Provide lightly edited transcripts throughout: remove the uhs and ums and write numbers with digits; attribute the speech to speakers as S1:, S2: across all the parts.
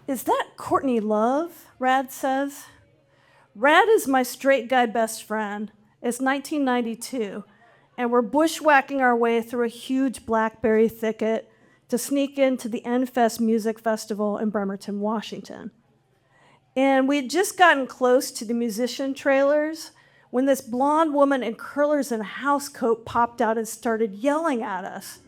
S1: Is that Courtney Love? Rad says. Rad is my straight guy best friend. It's 1992, and we're bushwhacking our way through a huge blackberry thicket to sneak into the Endfest Music Festival in Bremerton, Washington. And we had just gotten close to the musician trailers when this blonde woman in curlers and a house coat popped out and started yelling at us.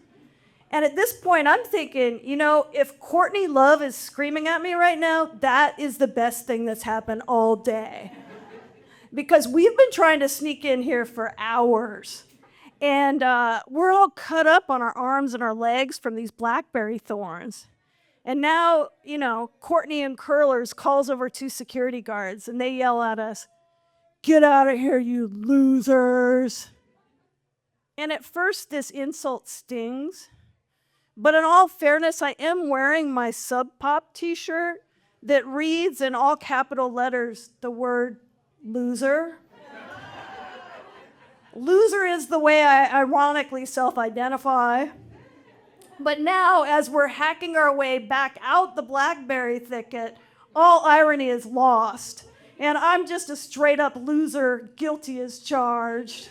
S1: And at this point, I'm thinking, if Courtney Love is screaming at me right now, that is the best thing that's happened all day. Because we've been trying to sneak in here for hours. And we're all cut up on our arms and our legs from these blackberry thorns. And now, Courtney in curlers calls over two security guards, and they yell at us, "Get out of here, you losers." And at first, this insult stings. But in all fairness, I am wearing my Sub Pop t-shirt that reads in all capital letters the word loser. Loser is the way I ironically self-identify. But now, as we're hacking our way back out the blackberry thicket, all irony is lost. And I'm just a straight up loser, guilty as charged.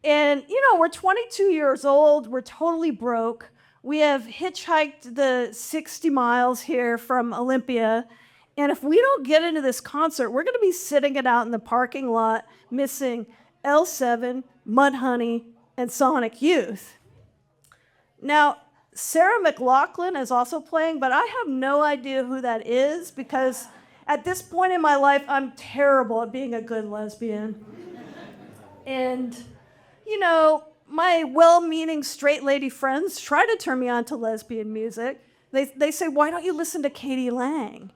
S1: And, we're 22 years old, we're totally broke. We have hitchhiked the 60 miles here from Olympia. And if we don't get into this concert, we're gonna be sitting it out in the parking lot, missing L7, Mudhoney, and Sonic Youth. Now, Sarah McLachlan is also playing, but I have no idea who that is because at this point in my life, I'm terrible at being a good lesbian. And, my well-meaning straight lady friends try to turn me on to lesbian music. They say, "Why don't you listen to Katie Lang?"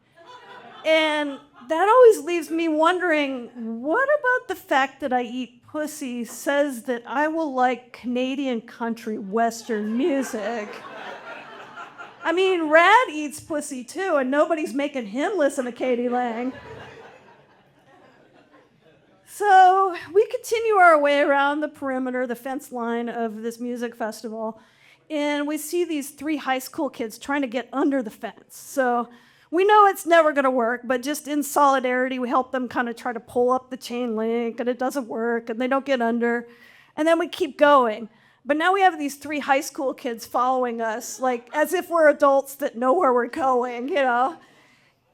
S1: And that always leaves me wondering, what about the fact that I eat pussy says that I will like Canadian country western music? I mean, Rad eats pussy too, and nobody's making him listen to Katie Lang. So we continue our way around the perimeter, the fence line of this music festival, and we see these three high school kids trying to get under the fence. So we know it's never gonna work, but just in solidarity, we help them kind of try to pull up the chain link, and it doesn't work, and they don't get under. And then we keep going. But now we have these three high school kids following us, like as if we're adults that know where we're going,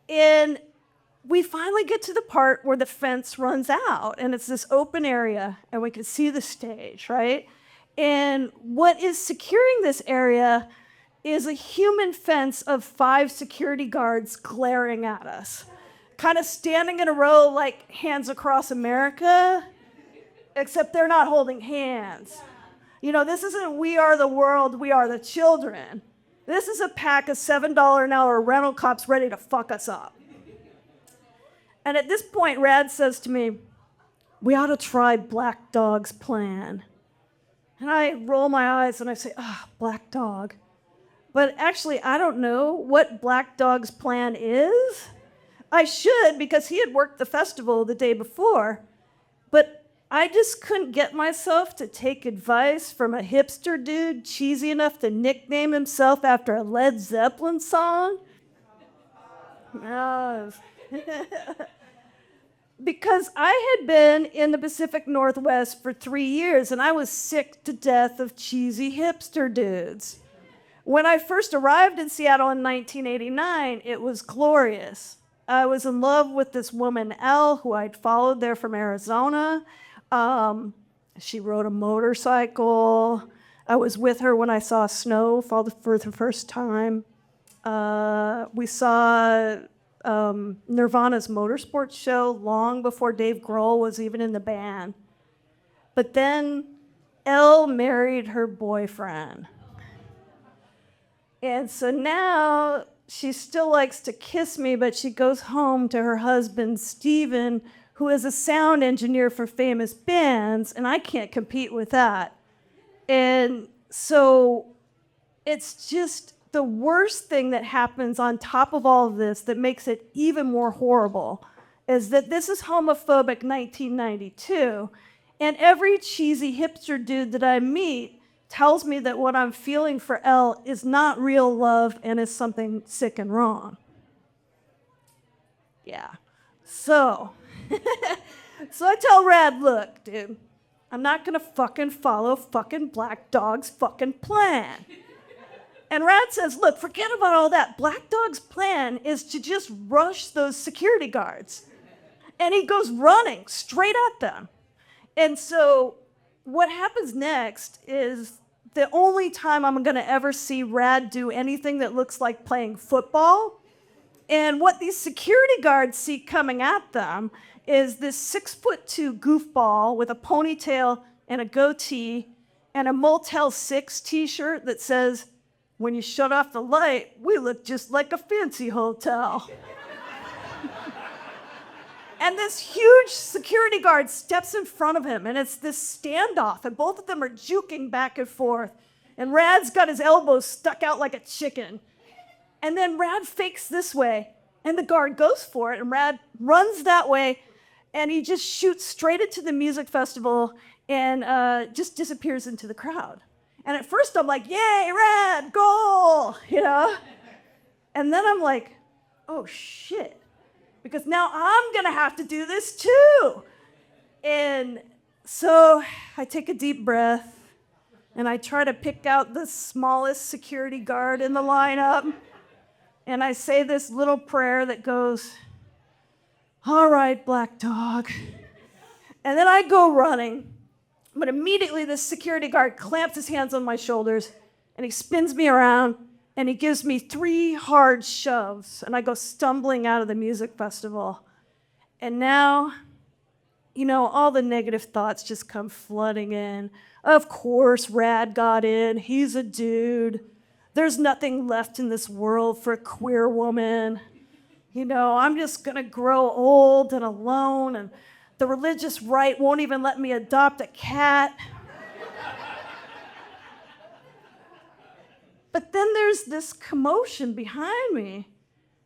S1: And we finally get to the part where the fence runs out, and it's this open area, and we can see the stage, right? And what is securing this area is a human fence of 5 security guards glaring at us, kind of standing in a row like Hands Across America, except they're not holding hands. This isn't "We Are the World, We Are the Children." This is a pack of $7 an hour rental cops ready to fuck us up. And at this point, Rad says to me, "We ought to try Black Dog's plan." And I roll my eyes and I say, Black Dog. But actually, I don't know what Black Dog's plan is. I should, because he had worked the festival the day before. But I just couldn't get myself to take advice from a hipster dude cheesy enough to nickname himself after a Led Zeppelin song. Because I had been in the Pacific Northwest for 3 years, and I was sick to death of cheesy hipster dudes. When I first arrived in Seattle in 1989, it was glorious. I was in love with this woman, Elle, who I'd followed there from Arizona. She rode a motorcycle. I was with her when I saw snow fall for the first time. We saw Nirvana's Motorsports show long before Dave Grohl was even in the band. But then Elle married her boyfriend. And so now she still likes to kiss me, but she goes home to her husband, Steven, who is a sound engineer for famous bands, and I can't compete with that. And so it's just the worst thing that happens on top of all of this that makes it even more horrible is that this is homophobic 1992, and every cheesy hipster dude that I meet tells me that what I'm feeling for Elle is not real love and is something sick and wrong. Yeah. So, so I tell Rad, look, dude, I'm not gonna fucking follow fucking Black Dog's fucking plan. And Rad says, look, forget about all that. Black Dog's plan is to just rush those security guards. And he goes running straight at them. And so what happens next is the only time I'm gonna ever see Rad do anything that looks like playing football. And what these security guards see coming at them is this 6'2" goofball with a ponytail and a goatee and a Motel 6 t-shirt that says, when you shut off the light, we look just like a fancy hotel. And this huge security guard steps in front of him, and it's this standoff, and both of them are juking back and forth. And Rad's got his elbows stuck out like a chicken. And then Rad fakes this way, and the guard goes for it, and Rad runs that way, and he just shoots straight into the music festival and just disappears into the crowd. And at first I'm like, yay, Rad, goal, you know? And then I'm like, oh shit, because now I'm gonna have to do this too. And so I take a deep breath and I try to pick out the smallest security guard in the lineup. And I say this little prayer that goes, all right, Black Dog. And then I go running. But immediately this security guard clamps his hands on my shoulders and he spins me around and he gives me 3 hard shoves and I go stumbling out of the music festival. And now, you know, all the negative thoughts just come flooding in. Of course, Rad got in. He's a dude. There's nothing left in this world for a queer woman. You know, I'm just gonna grow old and alone, and the religious right won't even let me adopt a cat. But then there's this commotion behind me,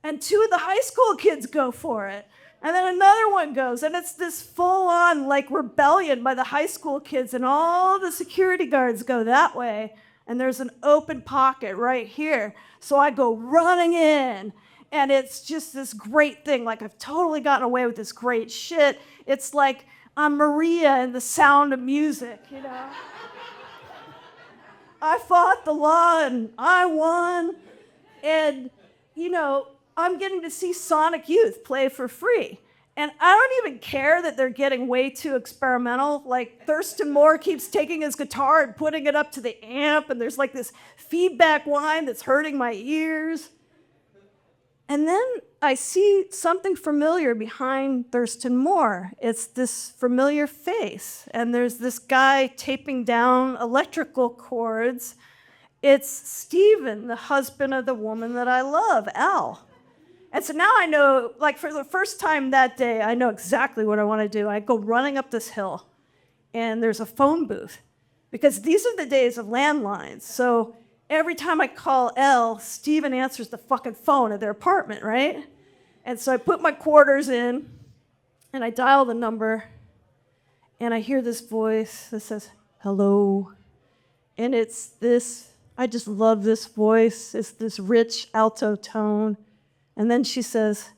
S1: and 2 of the high school kids go for it. And then another one goes, and it's this full-on like rebellion by the high school kids, and all the security guards go that way, and there's an open pocket right here. So I go running in, and it's just this great thing. Like, I've totally gotten away with this great shit. It's like I'm Maria in The Sound of Music, you know? I fought the law and I won. And, you know, I'm getting to see Sonic Youth play for free. And I don't even care that they're getting way too experimental. Like, Thurston Moore keeps taking his guitar and putting it up to the amp, and there's like this feedback whine that's hurting my ears. And then I see something familiar behind Thurston Moore. It's this familiar face, and there's this guy taping down electrical cords. It's Steven, the husband of the woman that I love, Al. And so now I know, like, for the first time that day, I know exactly what I want to do. I go running up this hill, and there's a phone booth, because these are the days of landlines. So every time I call Elle, Steven answers the fucking phone at their apartment, right? And so I put my quarters in, and I dial the number, and I hear this voice that says, hello. And it's this, I just love this voice. It's this rich alto tone. And then she says,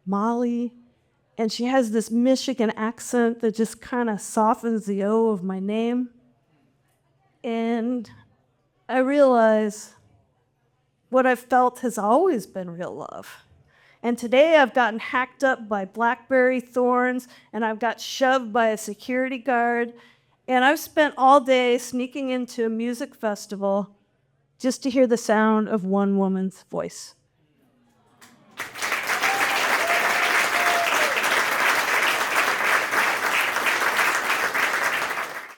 S1: Molly. And she has this Michigan accent that just kind of softens the O of my name. And I realize what I've felt has always been real love. And today I've gotten hacked up by blackberry thorns, and I've got shoved by a security guard, and I've spent all day sneaking into a music festival just to hear the sound of one woman's voice.